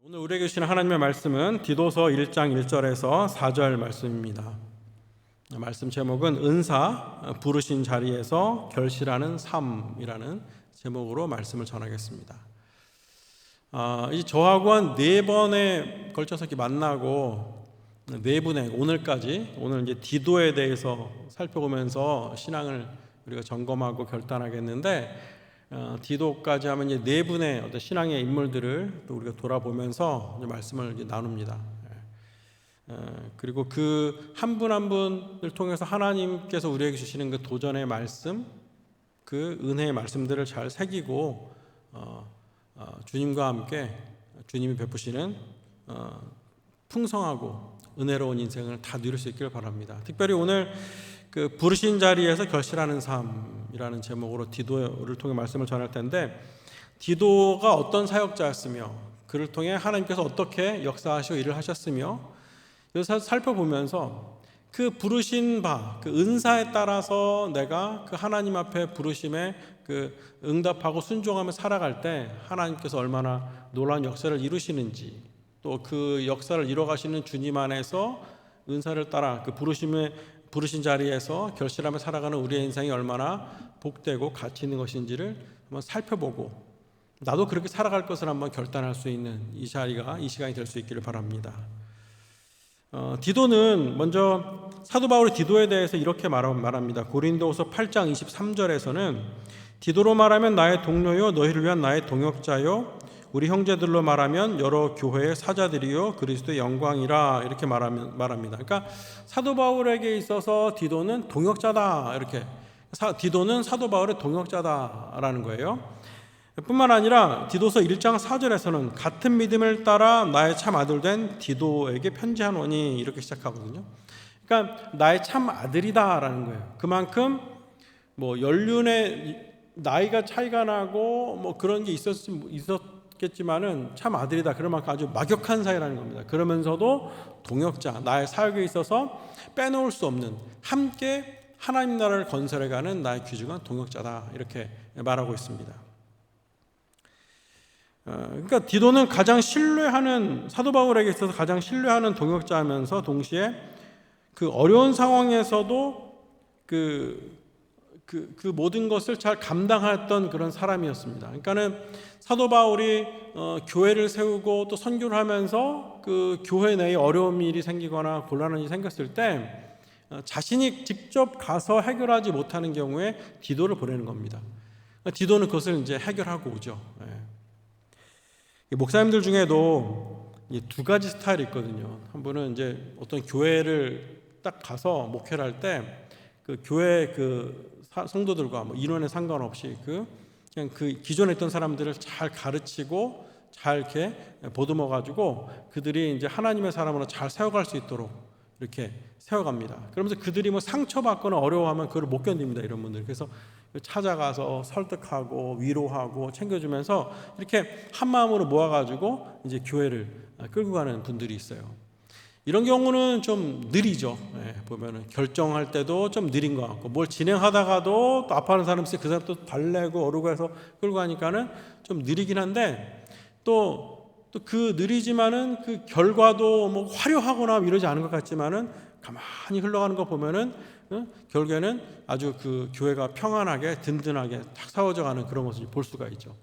오늘 우리에게 주시는 하나님의 말씀은 디도서 1장 1절에서 4절 말씀입니다. 말씀 제목은 은사, 부르신 자리에서 결실하는 삶이라는 제목으로 말씀을 전하겠습니다. 이 저하고 한 4번에 걸쳐서 이렇게 만나고 4분의 오늘까지 오늘 이제 디도에 대해서 살펴보면서 신앙을 우리가 점검하고 결단하겠는데 디도까지 하면 이제 4분의 어떤 신앙의 인물들을 또 우리가 돌아보면서 이제 말씀을 이제 나눕니다. 그리고 그 한 분 한 분을 통해서 하나님께서 우리에게 주시는 그 도전의 말씀, 그 은혜의 말씀들을 잘 새기고 주님과 함께 주님이 베푸시는 풍성하고 은혜로운 인생을 다 누릴 수 있기를 바랍니다. 특별히 오늘 그 부르신 자리에서 결실하는 삶이라는 제목으로 디도를 통해 말씀을 전할 텐데, 디도가 어떤 사역자였으며 그를 통해 하나님께서 어떻게 역사하시고 일을 하셨으며, 그래서 살펴보면서 그 부르신 바, 그 은사에 따라서 내가 그 하나님 앞에 부르심에 그 응답하고 순종하며 살아갈 때 하나님께서 얼마나 놀라운 역사를 이루시는지, 또 그 역사를 이뤄가시는 주님 안에서 은사를 따라 그 부르신 자리에서 결실하며 살아가는 우리의 인생이 얼마나 복되고 가치 있는 것인지를 한번 살펴보고 나도 그렇게 살아갈 것을 한번 결단할 수 있는 이 자리가, 이 시간이 될 수 있기를 바랍니다. 디도는 먼저 사도 바울이 디도에 대해서 이렇게 말합니다. 고린도후서 8장 23절에서는 디도로 말하면 나의 동료요 너희를 위한 나의 동역자요 우리 형제들로 말하면 여러 교회의 사자들이요 그리스도의 영광이라, 이렇게 말합니다. 그러니까 사도 바울에게 있어서 디도는 동역자다, 이렇게 디도는 사도 바울의 동역자다라는 거예요. 뿐만 아니라 디도서 1장 4절에서는 같은 믿음을 따라 나의 참 아들 된 디도에게 편지하노니, 이렇게 시작하거든요. 그러니까 나의 참 아들이다라는 거예요. 그만큼 뭐 연륜의 나이가 차이가 나고 뭐 그런 게 있었겠지만은 참 아들이다, 그럴 만큼 아주 막역한 사이라는 겁니다. 그러면서도 동역자, 나의 사역에 있어서 빼놓을 수 없는, 함께 하나님 나라를 건설해가는 나의 귀중한 동역자다, 이렇게 말하고 있습니다. 그러니까 디도는 가장 신뢰하는, 사도 바울에게 있어서 가장 신뢰하는 동역자면서 동시에 그 어려운 상황에서도 그 모든 것을 잘 감당했던 그런 사람이었습니다. 그러니까는 사도 바울이 교회를 세우고 또 선교를 하면서 그 교회 내에 어려운 일이 생기거나 곤란한 일이 생겼을 때 자신이 직접 가서 해결하지 못하는 경우에 디도를 보내는 겁니다. 디도는 그것을 이제 해결하고 오죠. 목사님들 중에도 2가지 스타일이 있거든요. 한 분은 이제 어떤 교회를 딱 가서 목회를 할 때 그 교회 그 성도들과 뭐 인원에 상관없이 그냥 그 기존에 있던 사람들을 잘 가르치고 잘 이렇게 보듬어 가지고 그들이 이제 하나님의 사람으로 잘 세워갈 수 있도록 이렇게 세워갑니다. 그러면서 그들이 뭐 상처받거나 어려워하면 그걸 못 견딥니다, 이런 분들. 그래서 찾아가서 설득하고 위로하고 챙겨주면서 이렇게 한 마음으로 모아가지고 이제 교회를 끌고 가는 분들이 있어요. 이런 경우는 좀 느리죠. 보면은 결정할 때도 좀 느린 것 같고, 뭘 진행하다가도 또 아파하는 사람 있으면 그 사람 또 달래고 어르고 해서 끌고 가니까는 좀 느리긴 한데, 또 그 느리지만은 그 결과도 뭐 화려하거나 이러지 않은 것 같지만은 가만히 흘러가는 거 보면은 결국에는 아주 그 교회가 평안하게 든든하게 탁 세워져가는 그런 모습을 볼 수가 있죠.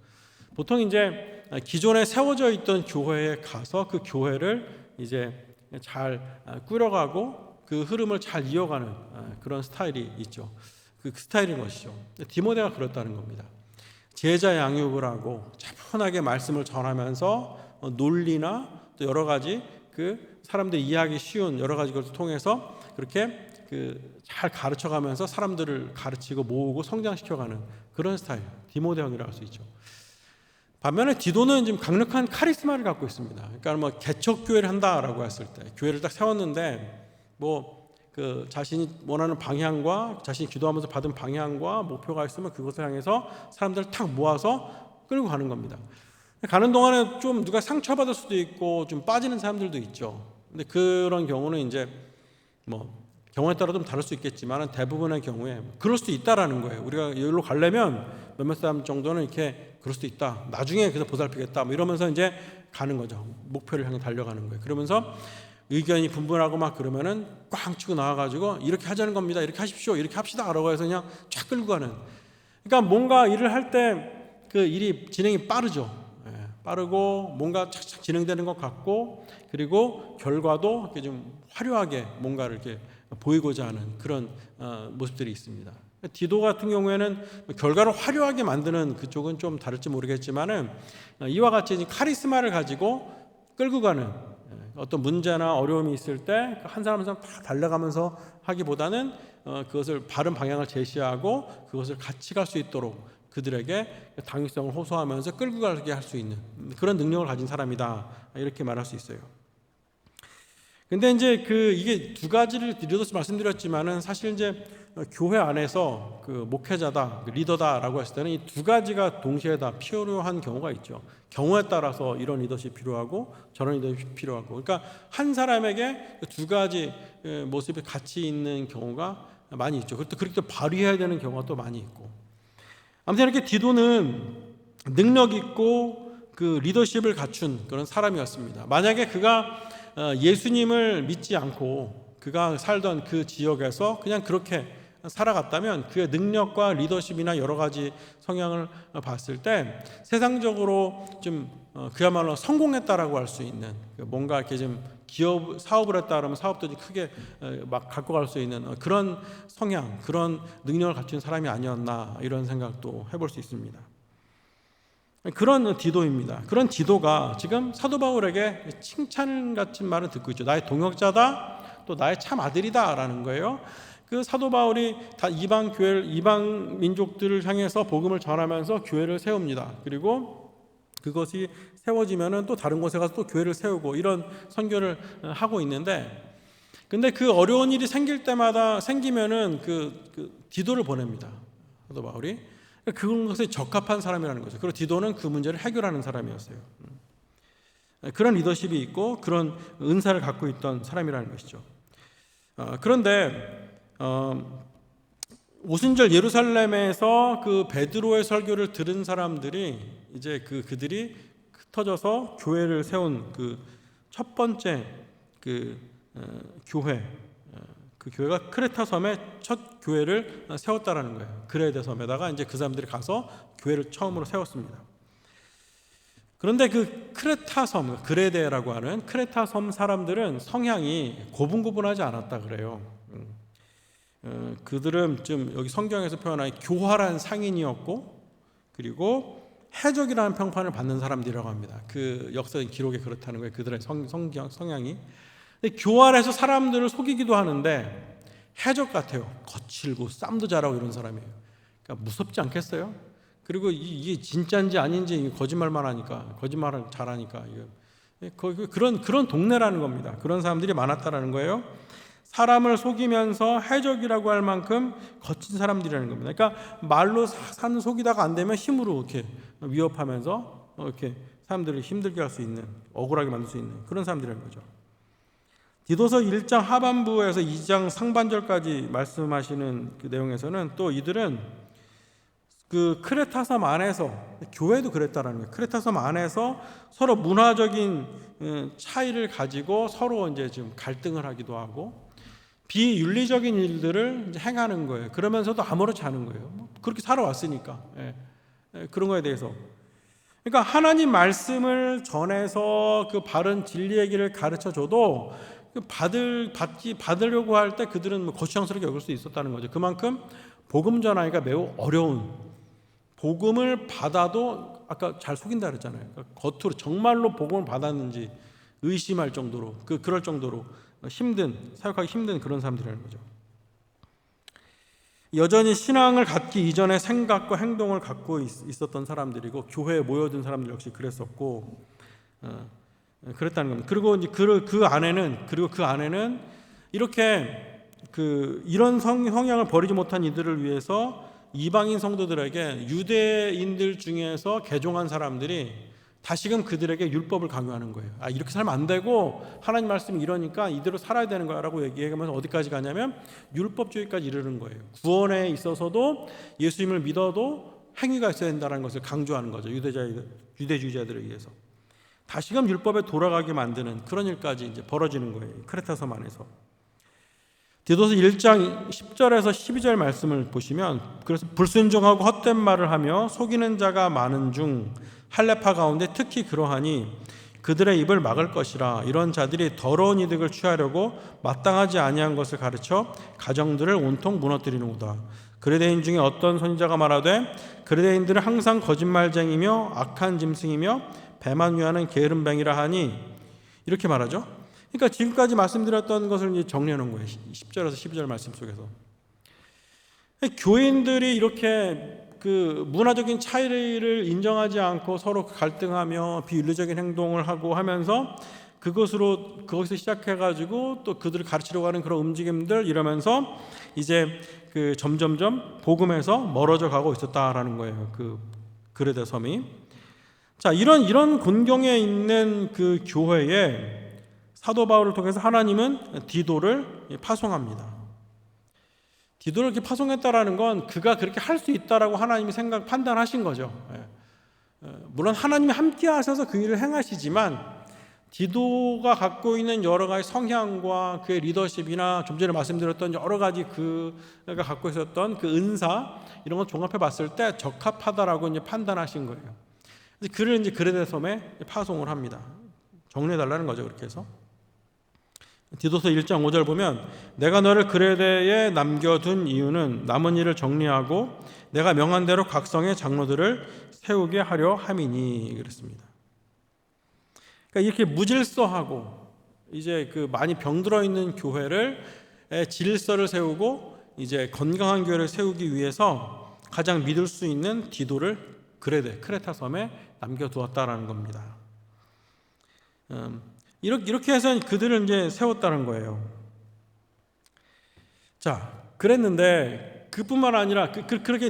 보통 이제 기존에 세워져 있던 교회에 가서 그 교회를 이제 잘 꾸려가고 그 흐름을 잘 이어가는 그런 스타일이 있죠. 그 스타일인 것이죠. 디모데가 그렇다는 겁니다. 제자 양육을 하고 차분하게 말씀을 전하면서 논리나 또 여러 가지 그 사람들이 이해하기 쉬운 여러 가지 것을 통해서 그렇게 잘 가르쳐가면서 사람들을 가르치고 모으고 성장시켜가는 그런 스타일, 디모데 형이라고 할 수 있죠. 반면에 디도는 지금 강력한 카리스마를 갖고 있습니다. 그러니까 뭐 개척교회를 한다라고 했을 때 교회를 딱 세웠는데 뭐 그 자신이 원하는 방향과 자신이 기도하면서 받은 방향과 목표가 있으면 그것을 향해서 사람들을 탁 모아서 끌고 가는 겁니다. 가는 동안에 좀 누가 상처받을 수도 있고 좀 빠지는 사람들도 있죠. 근데 그런 경우는 이제 뭐 경우에 따라 좀 다를 수 있겠지만 대부분의 경우에 그럴 수도 있다라는 거예요. 우리가 여기로 가려면 몇몇 사람 정도는 이렇게 그럴 수도 있다, 나중에 그래서 보살피겠다 뭐 이러면서 이제 가는 거죠. 목표를 향해 달려가는 거예요. 그러면서 의견이 분분하고 막 그러면은 꽝 치고 나와가지고 이렇게 하자는 겁니다. 이렇게 하십시오. 이렇게 합시다라고 해서 그냥 쫙 끌고 가는. 그러니까 뭔가 일을 할 때 그 일이 진행이 빠르죠. 빠르고 뭔가 착착 진행되는 것 같고, 그리고 결과도 이렇게 좀 화려하게 뭔가를 이렇게 보이고자 하는 그런 모습들이 있습니다. 디도 같은 경우에는 결과를 화려하게 만드는 그쪽은 좀 다를지 모르겠지만은 이와 같이 카리스마를 가지고 끌고 가는 어떤 문제나 어려움이 있을 때 한 사람 한 사람 다 달려가면서 하기보다는 그것을 바른 방향을 제시하고 그것을 같이 갈 수 있도록 그들에게 당위성을 호소하면서 끌고 가게 할 수 있는 그런 능력을 가진 사람이다, 이렇게 말할 수 있어요. 근데 이제 이게 두 가지를 드려서 말씀드렸지만은 사실 이제 교회 안에서 목회자다, 리더다라고 했을 때는 이 두 가지가 동시에 다 필요한 경우가 있죠. 경우에 따라서 이런 리더십이 필요하고 저런 리더십이 필요하고, 그러니까 한 사람에게 두 가지 모습이 같이 있는 경우가 많이 있죠. 그렇게 또 발휘해야 되는 경우가 또 많이 있고. 아무튼 이렇게 디도는 능력 있고 그 리더십을 갖춘 그런 사람이었습니다. 만약에 그가 예수님을 믿지 않고 그가 살던 그 지역에서 그냥 그렇게 살아갔다면 그의 능력과 리더십이나 여러 가지 성향을 봤을 때 세상적으로 좀 그야말로 성공했다라고 할 수 있는, 뭔가 이렇게 좀 기업 사업을 했다 그러면 사업도 크게 막 갖고 갈 수 있는 그런 성향, 그런 능력을 갖춘 사람이 아니었나, 이런 생각도 해볼 수 있습니다. 그런 디도입니다. 그런 디도가 지금 사도 바울에게 칭찬 같은 말을 듣고 있죠. 나의 동역자다, 또 나의 참 아들이다라는 거예요. 그 사도 바울이 다 이방 민족들을 향해서 복음을 전하면서 교회를 세웁니다. 그리고 그것이 세워지면은 또 다른 곳에 가서 또 교회를 세우고 이런 선교를 하고 있는데, 근데 그 어려운 일이 생기면은 디도를 보냅니다. 사도 바울이. 그것에 적합한 사람이라는 거죠. 그리고 디도는 그 문제를 해결하는 사람이었어요. 그런 리더십이 있고 그런 은사를 갖고 있던 사람이라는 것이죠. 그런데 오순절 예루살렘에서 그 베드로의 설교를 들은 사람들이 이제 그들이 흩어져서 교회를 세운 그 첫 번째 교회, 그 교회가 크레타 섬에 첫 교회를 세웠다라는 거예요. 그레데 섬에다가 이제 그 사람들이 가서 교회를 처음으로 세웠습니다. 그런데 그 크레타 섬, 그레데라고 하는 크레타 섬 사람들은 성향이 고분고분하지 않았다 그래요. 그들은 좀 여기 성경에서 표현한 교활한 상인이었고, 그리고 해적이라는 평판을 받는 사람들이라고 합니다. 그 역사적 기록에 그렇다는 거예요. 그들의 성향이. 교활해서 사람들을 속이기도 하는데 해적 같아요. 거칠고 쌈도 잘하고 이런 사람이에요. 그러니까 무섭지 않겠어요? 그리고 이게 진짜인지 아닌지 거짓말만 하니까, 거짓말을 잘하니까 그런 동네라는 겁니다. 그런 사람들이 많았다라는 거예요. 사람을 속이면서 해적이라고 할 만큼 거친 사람들이라는 겁니다. 그러니까 말로 산 속이다가 안 되면 힘으로 이렇게 위협하면서 이렇게 사람들을 힘들게 할 수 있는, 억울하게 만들 수 있는 그런 사람들이라는 거죠. 디도서 1장 하반부에서 2장 상반절까지 말씀하시는 그 내용에서는 또 이들은 그 크레타 섬 안에서, 교회도 그랬다라는 거예요. 크레타 섬 안에서 서로 문화적인 차이를 가지고 서로 이제 지금 갈등을 하기도 하고 비윤리적인 일들을 이제 행하는 거예요. 그러면서도 아무렇지 않은 거예요. 그렇게 살아왔으니까. 그런 거에 대해서. 그러니까 하나님 말씀을 전해서 그 바른 진리의 길을 가르쳐줘도 받으려고 할 때 그들은 거추장스럽게 여길 수 있었다는 거죠. 그만큼 복음 전하기가 매우 어려운, 복음을 받아도 아까 잘 속인다 그랬잖아요. 그러니까 겉으로 정말로 복음을 받았는지 의심할 정도로, 그럴 정도로 사역하기 힘든 그런 사람들이라는 거죠. 여전히 신앙을 갖기 이전에 생각과 행동을 갖고 있었던 사람들이고, 교회에 모여든 사람들 역시 그랬었고, 그랬다는 겁니다. 그리고 이제 그 안에는 이렇게 이런 성향을 버리지 못한 이들을 위해서 이방인 성도들에게 유대인들 중에서 개종한 사람들이 다시금 그들에게 율법을 강요하는 거예요. 이렇게 살면 안 되고 하나님 말씀이 이러니까 이대로 살아야 되는 거라고 얘기하면서 어디까지 가냐면 율법주의까지 이르는 거예요. 구원에 있어서도 예수님을 믿어도 행위가 있어야 된다는 것을 강조하는 거죠. 유대주의자들에 의해서. 다시금 율법에 돌아가게 만드는 그런 일까지 이제 벌어지는 거예요. 크레타 섬 안에서. 디도서 1장 10절에서 12절 말씀을 보시면, 그래서 불순종하고 헛된 말을 하며 속이는 자가 많은 중 할례파 가운데 특히 그러하니 그들의 입을 막을 것이라. 이런 자들이 더러운 이득을 취하려고 마땅하지 아니한 것을 가르쳐 가정들을 온통 무너뜨리는구다. 그레데인 중에 어떤 선지자가 말하되 그레데인들은 항상 거짓말쟁이며 악한 짐승이며 배만 위하는 게으름뱅이라 하니, 이렇게 말하죠. 그러니까 지금까지 말씀드렸던 것을 이제 정리해 놓은 거예요. 10절에서 12절 말씀 속에서. 교인들이 이렇게 그 문화적인 차이를 인정하지 않고 서로 갈등하며 비윤리적인 행동을 하고 하면서 그것에서 시작해가지고 또 그들을 가르치려고 하는 그런 움직임들, 이러면서 이제 그 점점점 복음에서 멀어져 가고 있었다라는 거예요. 그 그레데 섬이. 자, 이런 곤경에 있는 그 교회에 사도 바울을 통해서 하나님은 디도를 파송합니다. 디도를 이렇게 파송했다라는 건 그가 그렇게 할 수 있다라고 하나님이 판단하신 거죠. 물론 하나님이 함께 하셔서 그 일을 행하시지만, 디도가 갖고 있는 여러 가지 성향과 그의 리더십이나 좀 전에 말씀드렸던 여러 가지 그가 갖고 있었던 그 은사, 이런 걸 종합해 봤을 때 적합하다라고 이제 판단하신 거예요. 그래서 그를 이제 그레데 섬에 파송을 합니다. 정리해 달라는 거죠. 그렇게 해서 디도서 1장 5절 보면, 내가 너를 그레데에 남겨둔 이유는 남은 일을 정리하고 내가 명한 대로 각 성의 장로들을 세우게 하려 함이니, 그랬습니다. 그러니까 이렇게 무질서하고 이제 그 많이 병들어 있는 교회를 질서를 세우고 이제 건강한 교회를 세우기 위해서 가장 믿을 수 있는 디도를 크레타 섬에 남겨두었다라는 겁니다. 이렇게 해서 그들을 이제 세웠다는 거예요. 자, 그랬는데 그뿐만 아니라 그렇게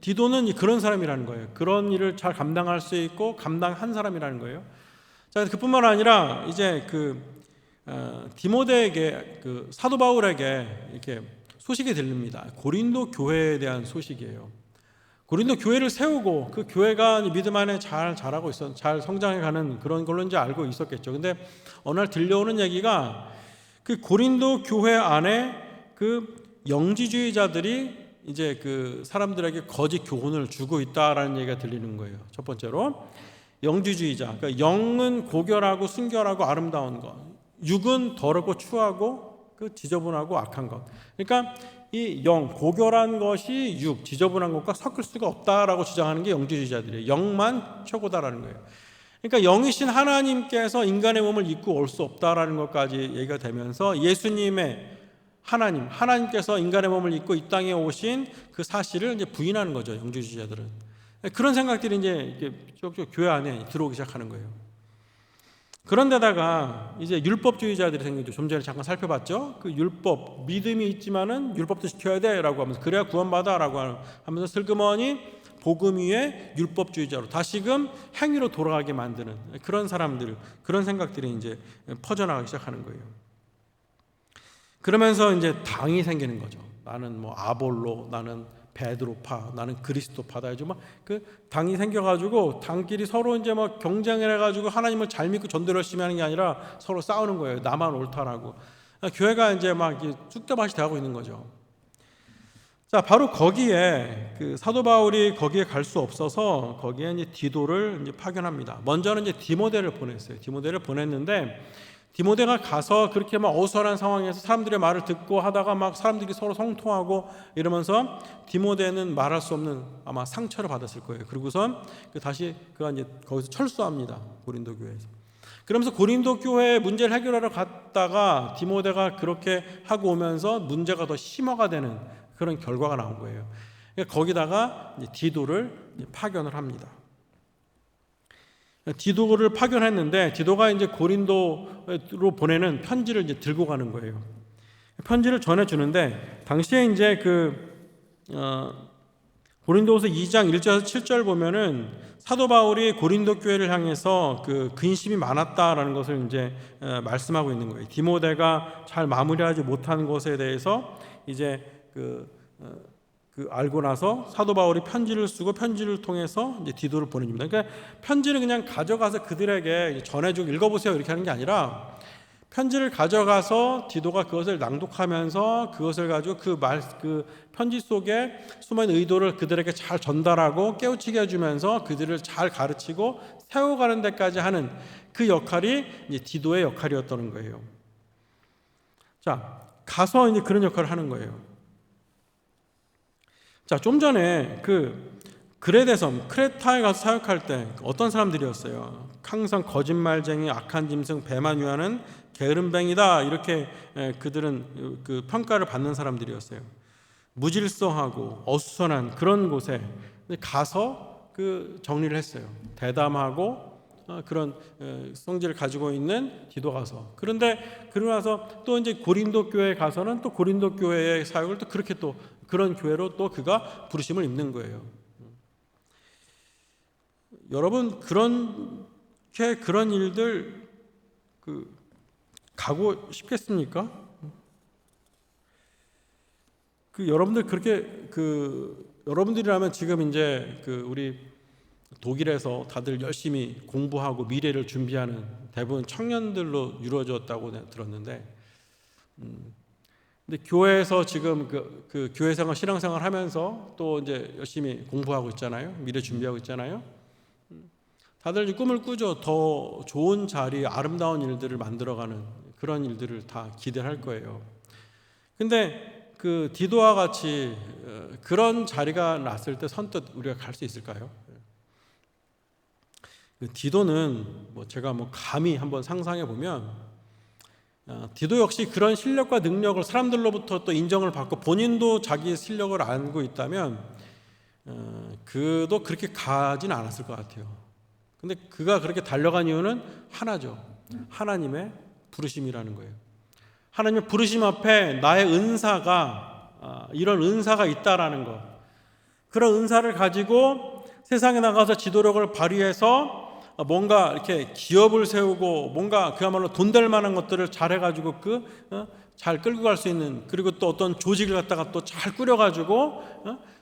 디도는 그런 사람이라는 거예요. 그런 일을 잘 감당할 수 있고 감당한 사람이라는 거예요. 자, 그뿐만 아니라 이제 디모데에게, 사도 바울에게 이렇게 소식이 들립니다. 고린도 교회에 대한 소식이에요. 고린도 교회를 세우고 그 교회가 믿음 안에 잘 자라고 잘 성장해가는 그런 걸로 이제 알고 있었겠죠. 근데 어느 날 들려오는 얘기가, 그 고린도 교회 안에 그 영지주의자들이 이제 그 사람들에게 거짓 교훈을 주고 있다라는 얘기가 들리는 거예요. 첫 번째로 영지주의자, 그러니까 영은 고결하고 순결하고 아름다운 것, 육은 더럽고 추하고 그 지저분하고 악한 것. 그러니까 이 영, 고결한 것이 육, 지저분한 것과 섞을 수가 없다라고 주장하는 게 영지주의자들이에요. 영만 최고다라는 거예요. 그러니까 영이신 하나님께서 인간의 몸을 입고 올 수 없다라는 것까지 얘기가 되면서 예수님의 하나님께서 인간의 몸을 입고 이 땅에 오신 그 사실을 이제 부인하는 거죠. 영지주의자들은. 그런 생각들이 이제 쪽쪽 교회 안에 들어오기 시작하는 거예요. 그런데다가 이제 율법주의자들이 생기죠. 좀 전에 잠깐 살펴봤죠. 그 율법, 믿음이 있지만은 율법도 지켜야 돼라고 하면서, 그래야 구원받아라고 하면서 슬그머니 복음 위에 율법주의자로 다시금 행위로 돌아가게 만드는 그런 사람들, 그런 생각들이 이제 퍼져나가기 시작하는 거예요. 그러면서 이제 당이 생기는 거죠. 나는 뭐 아볼로, 나는 베드로파, 나는 그리스도파다. 이제 막 그 당이 생겨가지고 당끼리 서로 이제 막 경쟁을 해가지고 하나님을 잘 믿고 전도를 열심히 하는 게 아니라 서로 싸우는 거예요. 나만 옳다라고. 교회가 이제 막 쑥대밭이 되고 있는 거죠. 자, 바로 거기에 그 사도 바울이 거기에 갈 수 없어서 거기에 이제 디도를 이제 파견합니다. 먼저는 이제 디모데를 보냈어요. 디모데를 보냈는데, 디모데가 가서 그렇게 막 어수선한 상황에서 사람들의 말을 듣고 하다가 막 사람들이 서로 성통하고 이러면서 디모데는 말할 수 없는 아마 상처를 받았을 거예요. 그리고선 다시 그가 이제 거기서 철수합니다. 고린도 교회에서. 그러면서 고린도 교회의 문제를 해결하러 갔다가 디모데가 그렇게 하고 오면서 문제가 더 심화가 되는 그런 결과가 나온 거예요. 그러니까 거기다가 이제 디도를 파견을 합니다. 디도를 파견했는데, 디도가 이제 고린도로 보내는 편지를 이제 들고 가는 거예요. 편지를 전해주는데, 당시에 이제 고린도후서 2장 1절에서 7절 보면은 사도 바울이 고린도 교회를 향해서 그 근심이 많았다라는 것을 이제 말씀하고 있는 거예요. 디모데가 잘 마무리하지 못한 것에 대해서 이제 알고 나서 사도 바울이 편지를 쓰고 편지를 통해서 이제 디도를 보냅니다. 그러니까 편지를 그냥 가져가서 그들에게 전해주고 읽어보세요 이렇게 하는 게 아니라 편지를 가져가서 디도가 그것을 낭독하면서 그것을 가지고 그 편지 속에 숨어있는 의도를 그들에게 잘 전달하고 깨우치게 해주면서 그들을 잘 가르치고 세워가는 데까지 하는 그 역할이 이제 디도의 역할이었다는 거예요. 자, 가서 이제 그런 역할을 하는 거예요. 자, 좀 전에 그레데 섬, 크레타에 가서 사역할 때 어떤 사람들이었어요? 항상 거짓말쟁이, 악한 짐승, 배만 위하는 게으름뱅이다 이렇게 그들은 그 평가를 받는 사람들이었어요. 무질서하고 어수선한 그런 곳에 가서 그 정리를 했어요. 대담하고 그런 성질을 가지고 있는 디도 가서. 그런데 그러고 나서 또 이제 고린도 교회에 가서는 또 고린도 교회의 사역을 또 그렇게 또 그런 교회로 또 그가 부르심을 입는 거예요. 여러분 그런 일들 가고 싶겠습니까? 여러분들 그렇게 여러분들이라면 지금 이제 우리 독일에서 다들 열심히 공부하고 미래를 준비하는 대부분 청년들로 이루어졌다고 들었는데, 근데 교회에서 지금 그 교회생활, 신앙생활 하면서 또 이제 열심히 공부하고 있잖아요. 미래 준비하고 있잖아요. 다들 꿈을 꾸죠. 더 좋은 자리, 아름다운 일들을 만들어가는 그런 일들을 다 기대할 거예요. 근데 디도와 같이 그런 자리가 났을 때 선뜻 우리가 갈 수 있을까요? 디도는 제가 감히 한번 상상해 보면 디도 역시 그런 실력과 능력을 사람들로부터 또 인정을 받고 본인도 자기 실력을 알고 있다면 그도 그렇게 가진 않았을 것 같아요. 근데 그가 그렇게 달려간 이유는 하나죠. 하나님의 부르심이라는 거예요. 하나님의 부르심 앞에 나의 은사가 이런 은사가 있다라는 것, 그런 은사를 가지고 세상에 나가서 지도력을 발휘해서 뭔가 이렇게 기업을 세우고 뭔가 그야말로 돈 될 만한 것들을 잘해가지고 잘 끌고 갈 수 있는, 그리고 또 어떤 조직을 갖다가 또 잘 꾸려가지고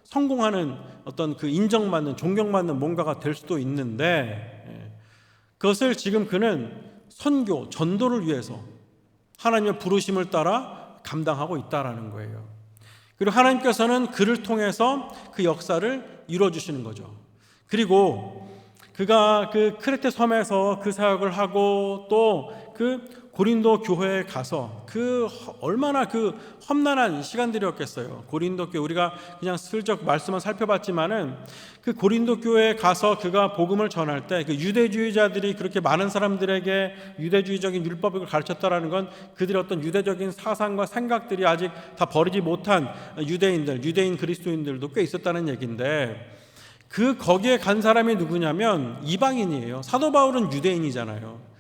성공하는 어떤 인정받는, 존경받는 뭔가가 될 수도 있는데, 그것을 지금 그는 선교, 전도를 위해서 하나님의 부르심을 따라 감당하고 있다라는 거예요. 그리고 하나님께서는 그를 통해서 그 역사를 이루어주시는 거죠. 그리고 그가 크레테 섬에서 그 사역을 하고 또 고린도 교회에 가서 얼마나 험난한 시간들이었겠어요. 고린도 교회, 우리가 그냥 슬쩍 말씀만 살펴봤지만은 고린도 교회에 가서 그가 복음을 전할 때 유대주의자들이 그렇게 많은 사람들에게 유대주의적인 율법을 가르쳤다라는 건 그들의 어떤 유대적인 사상과 생각들이 아직 다 버리지 못한 유대인 그리스도인들도 꽤 있었다는 얘기인데, 거기에 간 사람이 누구냐면 이방인이에요. 사도 바울은 유대인이잖아요.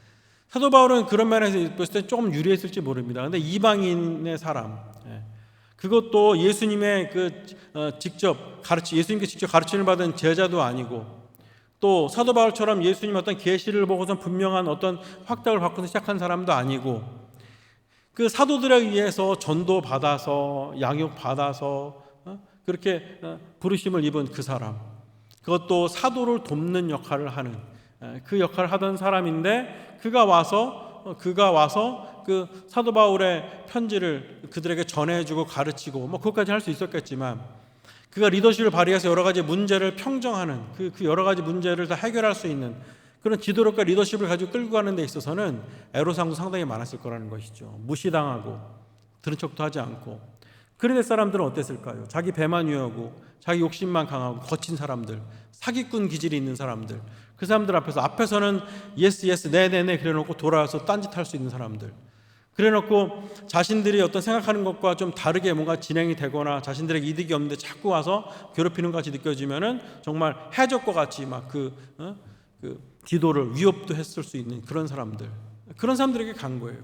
사도 바울은 그런 면에서 봤을 때 조금 유리했을지 모릅니다. 근데 이방인의 사람, 그것도 예수님의 예수님께 직접 가르침을 받은 제자도 아니고, 또 사도 바울처럼 예수님 어떤 계시를 보고서 분명한 어떤 확답을 받고서 시작한 사람도 아니고, 사도들에 의해서 전도 받아서 양육 받아서 그렇게 부르심을 입은 그 사람, 그것도 사도를 돕는 역할을 하는 그 역할을 하던 사람인데, 그가 와서 사도 바울의 편지를 그들에게 전해주고 가르치고 그것까지 할 수 있었겠지만, 그가 리더십을 발휘해서 여러 가지 문제를 평정하는 그 여러 가지 문제를 다 해결할 수 있는 그런 지도력과 리더십을 가지고 끌고 가는 데 있어서는 애로사항도 상당히 많았을 거라는 것이죠. 무시당하고 들은 척도 하지 않고. 그레데 사람들은 어땠을까요? 자기 배만 위하고 자기 욕심만 강하고 거친 사람들, 사기꾼 기질이 있는 사람들, 그 사람들 앞에서는 예스 네네네 그래놓고 돌아와서 딴짓할 수 있는 사람들, 그래놓고 자신들이 어떤 생각하는 것과 좀 다르게 뭔가 진행이 되거나 자신들에게 이득이 없는데 자꾸 와서 괴롭히는 것 같이 느껴지면은 정말 해적과 같이 기도를 위협도 했을 수 있는 그런 사람들에게 간 거예요.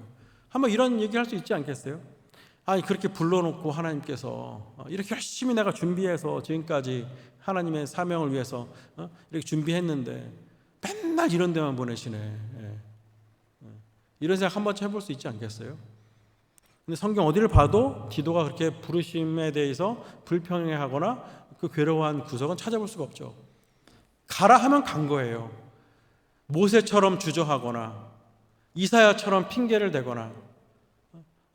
한번 이런 얘기 할 수 있지 않겠어요? 아니, 그렇게 불러놓고 하나님께서 이렇게 열심히 내가 준비해서 지금까지 하나님의 사명을 위해서 이렇게 준비했는데 맨날 이런 데만 보내시네. 이런 생각 한 번쯤 해볼 수 있지 않겠어요? 근데 성경 어디를 봐도 디도가 그렇게 부르심에 대해서 불평해하거나 그 괴로워한 구석은 찾아볼 수가 없죠. 가라 하면 간 거예요. 모세처럼 주저하거나 이사야처럼 핑계를 대거나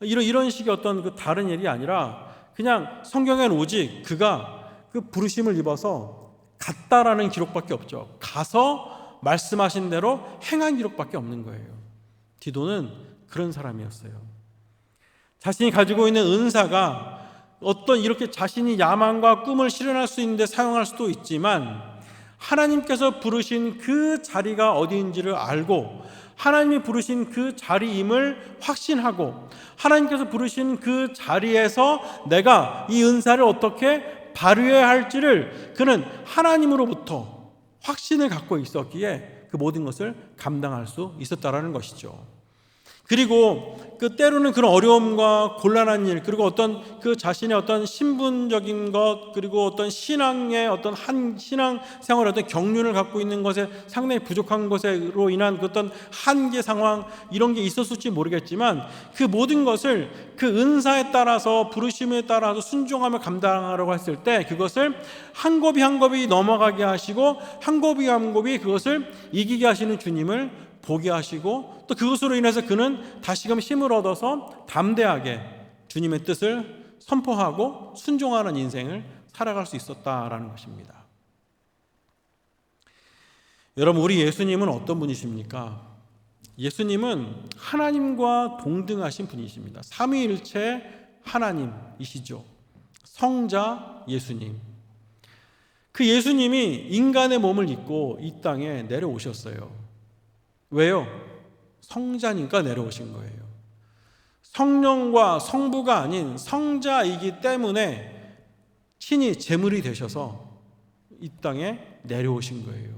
이런 식의 어떤 그 다른 일이 아니라 그냥 성경에는 오직 그가 그 부르심을 입어서 갔다라는 기록밖에 없죠. 가서 말씀하신 대로 행한 기록밖에 없는 거예요. 디도는 그런 사람이었어요. 자신이 가지고 있는 은사가 어떤 이렇게 자신이 야망과 꿈을 실현할 수 있는데 사용할 수도 있지만 하나님께서 부르신 그 자리가 어디인지를 알고 하나님이 부르신 그 자리임을 확신하고 하나님께서 부르신 그 자리에서 내가 이 은사를 어떻게 발휘해야 할지를 그는 하나님으로부터 확신을 갖고 있었기에 그 모든 것을 감당할 수 있었다라는 것이죠. 그리고 그 때로는 그런 어려움과 곤란한 일, 그리고 어떤 그 자신의 어떤 신분적인 것, 그리고 어떤 신앙의 어떤 신앙 생활의 어떤 경륜을 갖고 있는 것에 상당히 부족한 것으로 인한 그 어떤 한계 상황, 이런 게 있었을지 모르겠지만 그 모든 것을 그 은사에 따라서 부르심에 따라서 순종하며 감당하려고 했을 때 그것을 한 곱이 한 곱이 넘어가게 하시고 한 곱이 한 곱이 그것을 이기게 하시는 주님을 보게 하시고 또 그것으로 인해서 그는 다시금 힘을 얻어서 담대하게 주님의 뜻을 선포하고 순종하는 인생을 살아갈 수 있었다라는 것입니다. 여러분, 우리 예수님은 어떤 분이십니까? 예수님은 하나님과 동등하신 분이십니다. 삼위일체 하나님이시죠. 성자 예수님. 그 예수님이 인간의 몸을 입고 이 땅에 내려오셨어요. 왜요? 성자니까 내려오신 거예요. 성령과 성부가 아닌 성자이기 때문에 친히 제물이 되셔서 이 땅에 내려오신 거예요.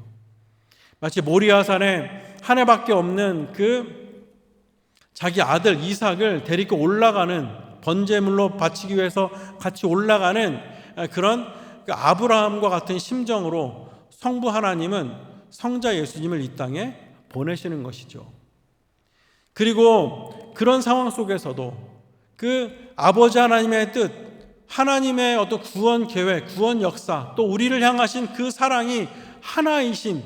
마치 모리아산에 한 해밖에 없는 그 자기 아들 이삭을 데리고 올라가는 번제물로 바치기 위해서 같이 올라가는 그런 그 아브라함과 같은 심정으로 성부 하나님은 성자 예수님을 이 땅에 보내시는 것이죠. 그리고 그런 상황 속에서도 그 아버지 하나님의 뜻, 하나님의 어떤 구원 계획, 구원 역사, 또 우리를 향하신 그 사랑이 하나이신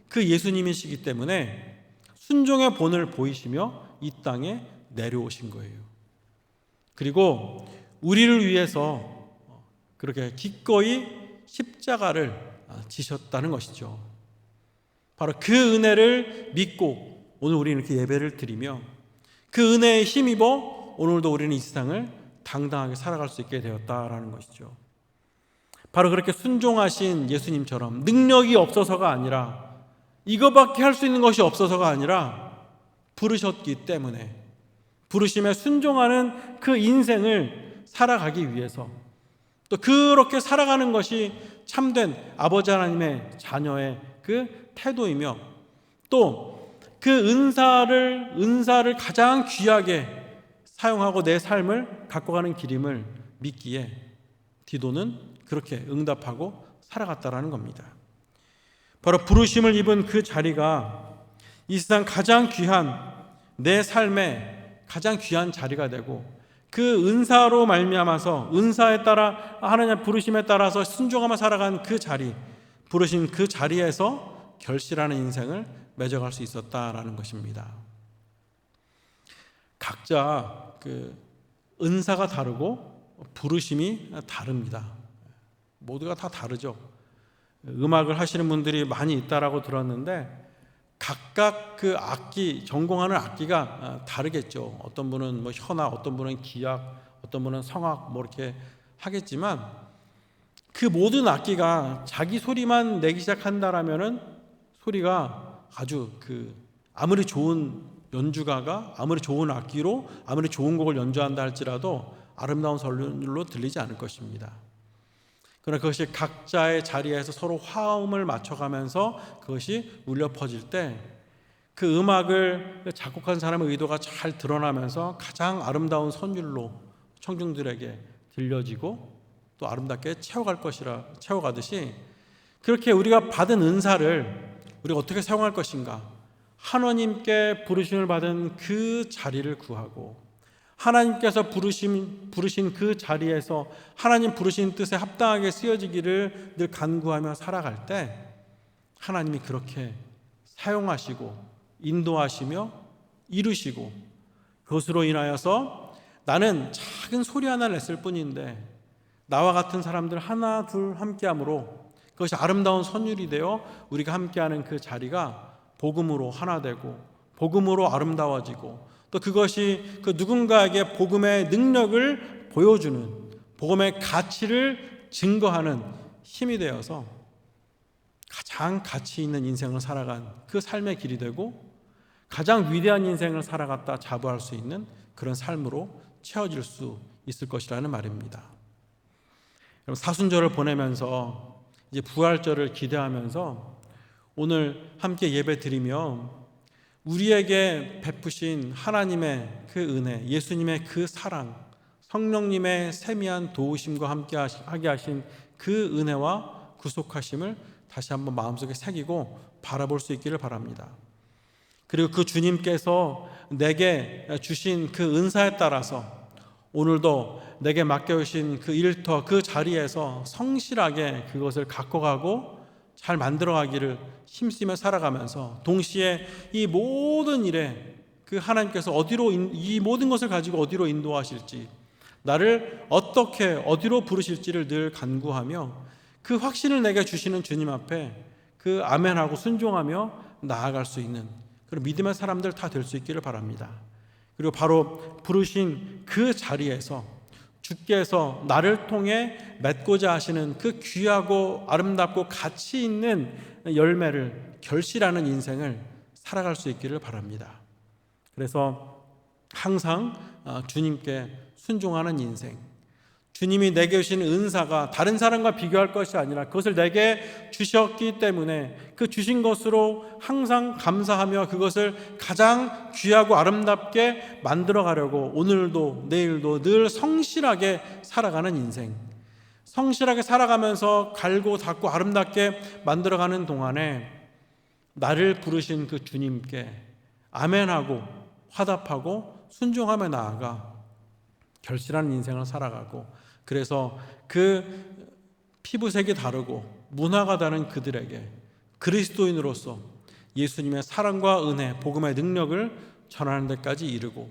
그 예수님이시기 때문에 순종의 본을 보이시며 이 땅에 내려오신 거예요. 그리고 우리를 위해서 그렇게 기꺼이 십자가를 지셨다는 것이죠. 바로 그 은혜를 믿고 오늘 우리는 이렇게 예배를 드리며 그 은혜에 힘입어 오늘도 우리는 이 세상을 당당하게 살아갈 수 있게 되었다라는 것이죠. 바로 그렇게 순종하신 예수님처럼 능력이 없어서가 아니라 이거밖에 할 수 있는 것이 없어서가 아니라 부르셨기 때문에 부르심에 순종하는 그 인생을 살아가기 위해서 또 그렇게 살아가는 것이 참된 아버지 하나님의 자녀의 그 태도이며 또 그 은사를 가장 귀하게 사용하고 내 삶을 갖고 가는 길임을 믿기에 디도는 그렇게 응답하고 살아갔다라는 겁니다. 바로 부르심을 입은 그 자리가 이 세상 가장 귀한 내 삶의 가장 귀한 자리가 되고 그 은사로 말미암아서 은사에 따라 하나님의 부르심에 따라서 순종하며 살아간 그 자리, 부르신 그 자리에서 결실하는 인생을 맺어갈 수 있었다라는 것입니다. 각자 그 은사가 다르고 부르심이 다릅니다. 모두가 다 다르죠. 음악을 하시는 분들이 많이 있다라고 들었는데 각각 그 악기, 전공하는 악기가 다르겠죠. 어떤 분은 뭐 현악, 어떤 분은 기악, 어떤 분은 성악 뭐 이렇게 하겠지만 그 모든 악기가 자기 소리만 내기 시작한다라면은 소리가 아주 아무리 좋은 연주가가 아무리 좋은 악기로 아무리 좋은 곡을 연주한다 할지라도 아름다운 선율로 들리지 않을 것입니다. 그러나 그것이 각자의 자리에서 서로 화음을 맞춰가면서 그것이 울려 퍼질 때 그 음악을 작곡한 사람의 의도가 잘 드러나면서 가장 아름다운 선율로 청중들에게 들려지고 또 아름답게 채워가듯이 그렇게 우리가 받은 은사를 우리가 어떻게 사용할 것인가, 하나님께 부르심을 받은 그 자리를 구하고 하나님께서 부르신 그 자리에서 하나님 부르신 뜻에 합당하게 쓰여지기를 늘 간구하며 살아갈 때 하나님이 그렇게 사용하시고 인도하시며 이루시고, 그것으로 인하여서 나는 작은 소리 하나 냈을 뿐인데 나와 같은 사람들 하나 둘 함께함으로 그것이 아름다운 선율이 되어 우리가 함께하는 그 자리가 복음으로 하나 되고 복음으로 아름다워지고, 또 그것이 그 누군가에게 복음의 능력을 보여주는, 복음의 가치를 증거하는 힘이 되어서 가장 가치 있는 인생을 살아간 그 삶의 길이 되고 가장 위대한 인생을 살아갔다 자부할 수 있는 그런 삶으로 채워질 수 있을 것이라는 말입니다. 사순절을 보내면서 이제 부활절을 기대하면서 오늘 함께 예배 드리며 우리에게 베푸신 하나님의 그 은혜, 예수님의 그 사랑, 성령님의 세미한 도우심과 함께 하게 하신 그 은혜와 구속하심을 다시 한번 마음속에 새기고 바라볼 수 있기를 바랍니다. 그리고 그 주님께서 내게 주신 그 은사에 따라서 오늘도 내게 맡겨주신 그 일터, 그 자리에서 성실하게 그것을 갖고 가고 잘 만들어가기를 힘쓰며 살아가면서, 동시에 이 모든 일에 그 하나님께서 이 모든 것을 가지고 어디로 인도하실지, 나를 어떻게 어디로 부르실지를 늘 간구하며 그 확신을 내게 주시는 주님 앞에 그 아멘하고 순종하며 나아갈 수 있는 그런 믿음의 사람들 다 될 수 있기를 바랍니다. 그리고 바로 부르신 그 자리에서 주께서 나를 통해 맺고자 하시는 그 귀하고 아름답고 가치 있는 열매를 결실하는 인생을 살아갈 수 있기를 바랍니다. 그래서 항상 주님께 순종하는 인생, 주님이 내게 주신 은사가 다른 사람과 비교할 것이 아니라 그것을 내게 주셨기 때문에 그 주신 것으로 항상 감사하며 그것을 가장 귀하고 아름답게 만들어 가려고 오늘도 내일도 늘 성실하게 살아가는 인생, 성실하게 살아가면서 갈고 닦고 아름답게 만들어가는 동안에 나를 부르신 그 주님께 아멘하고 화답하고 순종하며 나아가 결실하는 인생을 살아가고, 그래서 그 피부색이 다르고 문화가 다른 그들에게 그리스도인으로서 예수님의 사랑과 은혜, 복음의 능력을 전하는 데까지 이르고,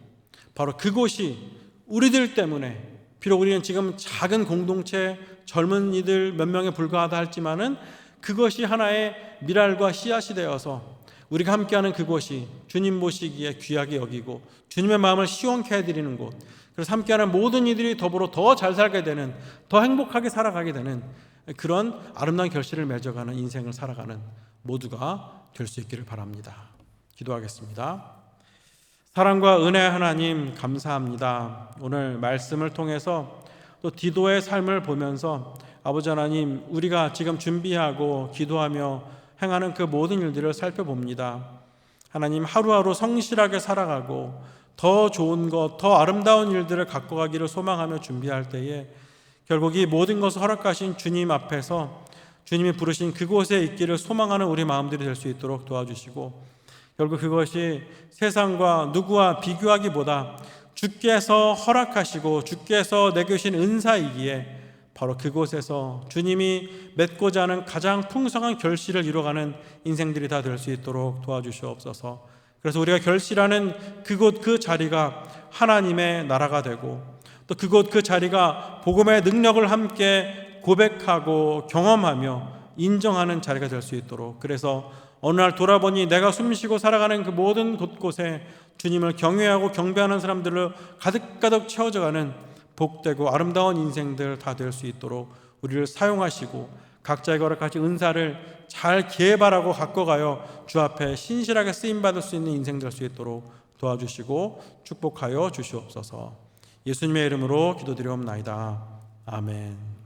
바로 그곳이 우리들 때문에, 비록 우리는 지금 작은 공동체 젊은 이들 몇 명에 불과하다 할지만은 그것이 하나의 미랄과 씨앗이 되어서 우리가 함께하는 그곳이 주님 보시기에 귀하게 여기고 주님의 마음을 시원케 해드리는 곳, 그래서 함께하는 모든 이들이 더불어 더 잘 살게 되는, 더 행복하게 살아가게 되는 그런 아름다운 결실을 맺어가는 인생을 살아가는 모두가 될 수 있기를 바랍니다. 기도하겠습니다. 사랑과 은혜 하나님 감사합니다. 오늘 말씀을 통해서 또 디도의 삶을 보면서 아버지 하나님, 우리가 지금 준비하고 기도하며 행하는 그 모든 일들을 살펴봅니다. 하나님, 하루하루 성실하게 살아가고 더 좋은 것, 더 아름다운 일들을 갖고 가기를 소망하며 준비할 때에 결국 이 모든 것을 허락하신 주님 앞에서 주님이 부르신 그곳에 있기를 소망하는 우리 마음들이 될 수 있도록 도와주시고, 결국 그것이 세상과 누구와 비교하기보다 주께서 허락하시고 주께서 내게 주신 은사이기에 바로 그곳에서 주님이 맺고자 하는 가장 풍성한 결실을 이뤄가는 인생들이 다 될 수 있도록 도와주시옵소서. 그래서 우리가 결실하는 그곳 그 자리가 하나님의 나라가 되고, 또 그곳 그 자리가 복음의 능력을 함께 고백하고 경험하며 인정하는 자리가 될 수 있도록, 그래서 어느 날 돌아보니 내가 숨쉬고 살아가는 그 모든 곳곳에 주님을 경외하고 경배하는 사람들로 가득가득 채워져가는 복되고 아름다운 인생들 다 될 수 있도록 우리를 사용하시고 각자에게 허락하신 은사를 잘 개발하고 갖고가여 주 앞에 신실하게 쓰임받을 수 있는 인생 될 수 있도록 도와주시고 축복하여 주시옵소서. 예수님의 이름으로 기도드리옵나이다. 아멘.